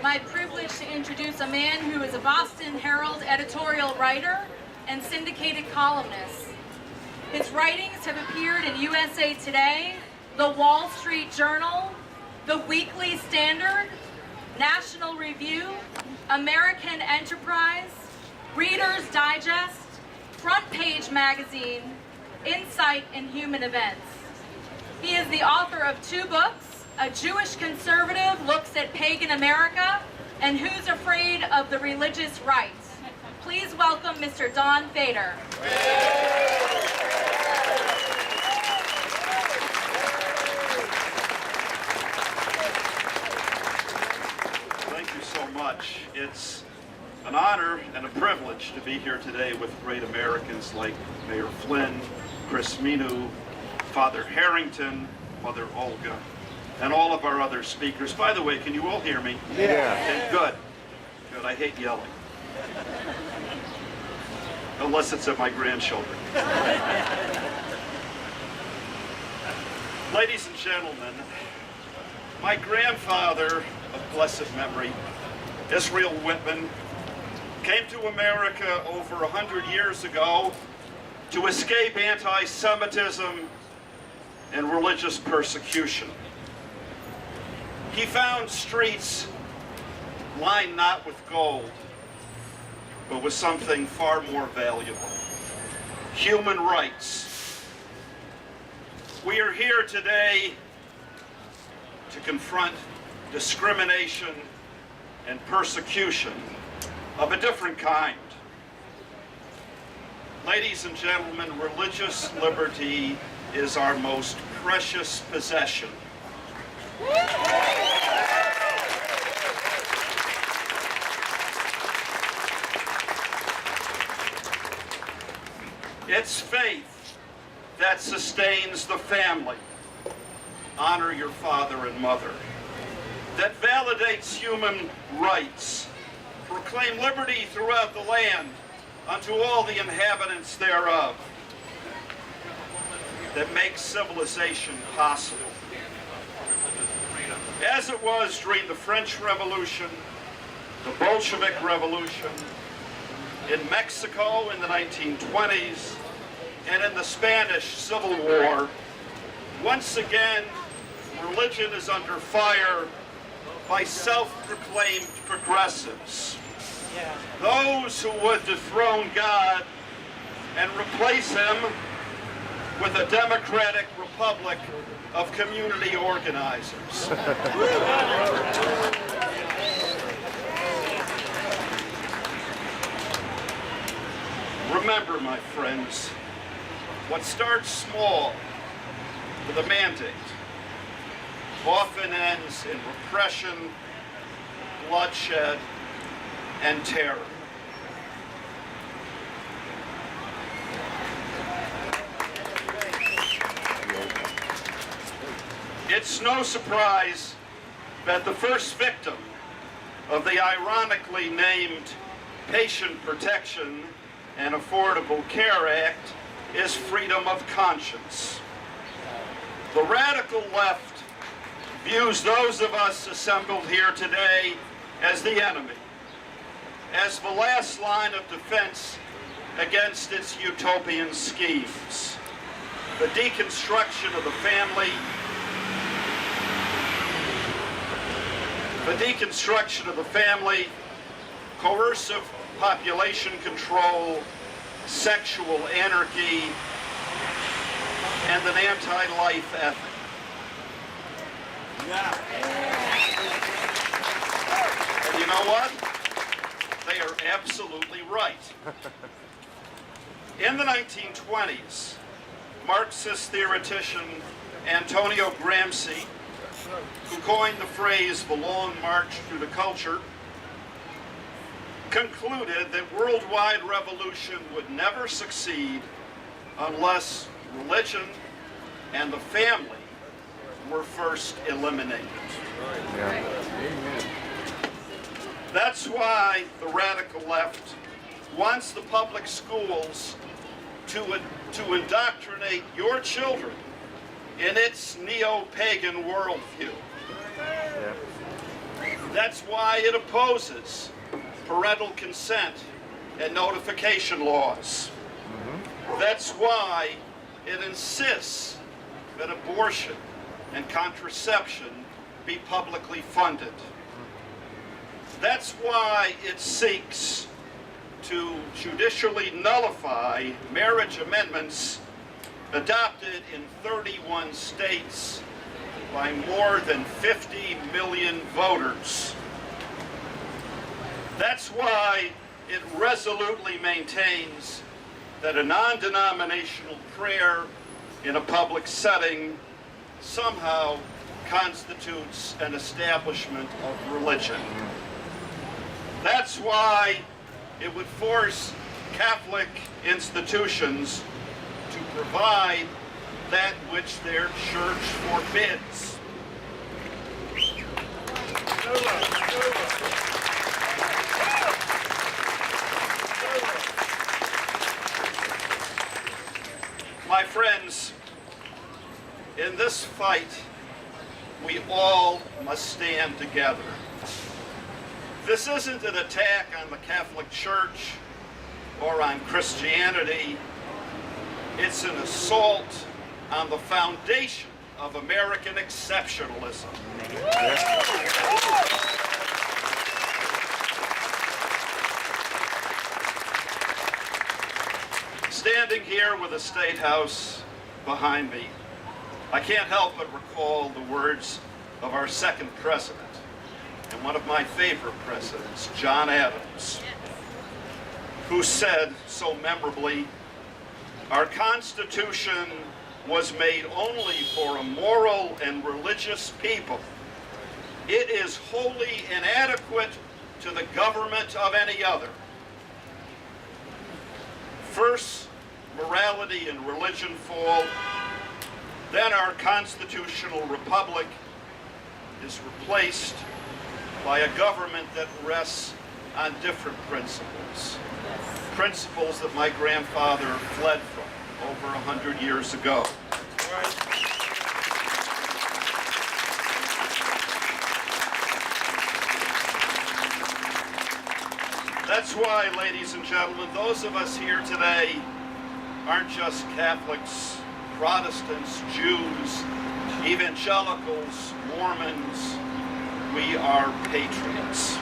my privilege to introduce a man who is a Boston Herald editorial writer and syndicated columnist. His writings have appeared in USA Today, The Wall Street Journal, The Weekly Standard, National Review, American Enterprise, Reader's Digest, Front Page Magazine, Insight and Human Events. He is the author of 2 books, A Jewish Conservative Looks at Pagan America and Who's Afraid of the Religious Right. Please welcome Mr. Don Fader. Thank you so much. It's an honor and a privilege to be here today with great Americans like Mayor Flynn, Chris Minu, Father Harrington, Mother Olga, and all of our other speakers. By the way, can you all hear me? Yeah. Okay, good. Good. I hate yelling. Unless it's at my grandchildren. Ladies and gentlemen, my grandfather of blessed memory, Israel Whitman, came to America over 100 years ago to escape anti-Semitism and religious persecution. He found streets lined not with gold, but with something far more valuable: human rights. We are here today to confront discrimination and persecution of a different kind. Ladies and gentlemen, religious liberty is our most precious possession. It's faith that sustains the family. Honor your father and mother. That validates human rights. Proclaim liberty throughout the land unto all the inhabitants thereof. That makes civilization possible. As it was during the French Revolution, the Bolshevik Revolution, in Mexico in the 1920s, and in the Spanish Civil War, once again, religion is under fire by self-proclaimed progressives. Those who would dethrone God and replace him with a democratic republic of community organizers. Remember, my friends, what starts small with a mandate often ends in repression, bloodshed, and terror. It's no surprise that the first victim of the ironically named Patient Protection and Affordable Care Act is freedom of conscience. The radical left views those of us assembled here today as the enemy, as the last line of defense against its utopian schemes. The deconstruction of the family, coercive population control, sexual anarchy, and an anti-life ethic. And you know what? They are absolutely right. In the 1920s, Marxist theoretician Antonio Gramsci, who coined the phrase the long march through the culture, concluded that worldwide revolution would never succeed unless religion and the family were first eliminated. That's why the radical left wants the public schools to indoctrinate your children in its neo-pagan worldview. That's why it opposes parental consent and notification laws. That's why it insists that abortion and contraception be publicly funded. That's why it seeks to judicially nullify marriage amendments adopted in 31 states by more than 50 million voters. That's why it resolutely maintains that a non-denominational prayer in a public setting somehow constitutes an establishment of religion. That's why it would force Catholic institutions to provide that which their church forbids. My friends, in this fight, we all must stand together. This isn't an attack on the Catholic Church or on Christianity. It's an assault on the foundation of American exceptionalism. Standing here with the State House behind me, I can't help but recall the words of our second president, and one of my favorite presidents, John Adams, who said so memorably, "Our Constitution was made only for a moral and religious people. It is wholly inadequate to the government of any other." First, morality and religion fall, then our constitutional republic is replaced by a government that rests on different principles. Principles that my grandfather fled from over 100 years ago. That's why, ladies and gentlemen, those of us here today aren't just Catholics, Protestants, Jews, evangelicals, Mormons. We are patriots.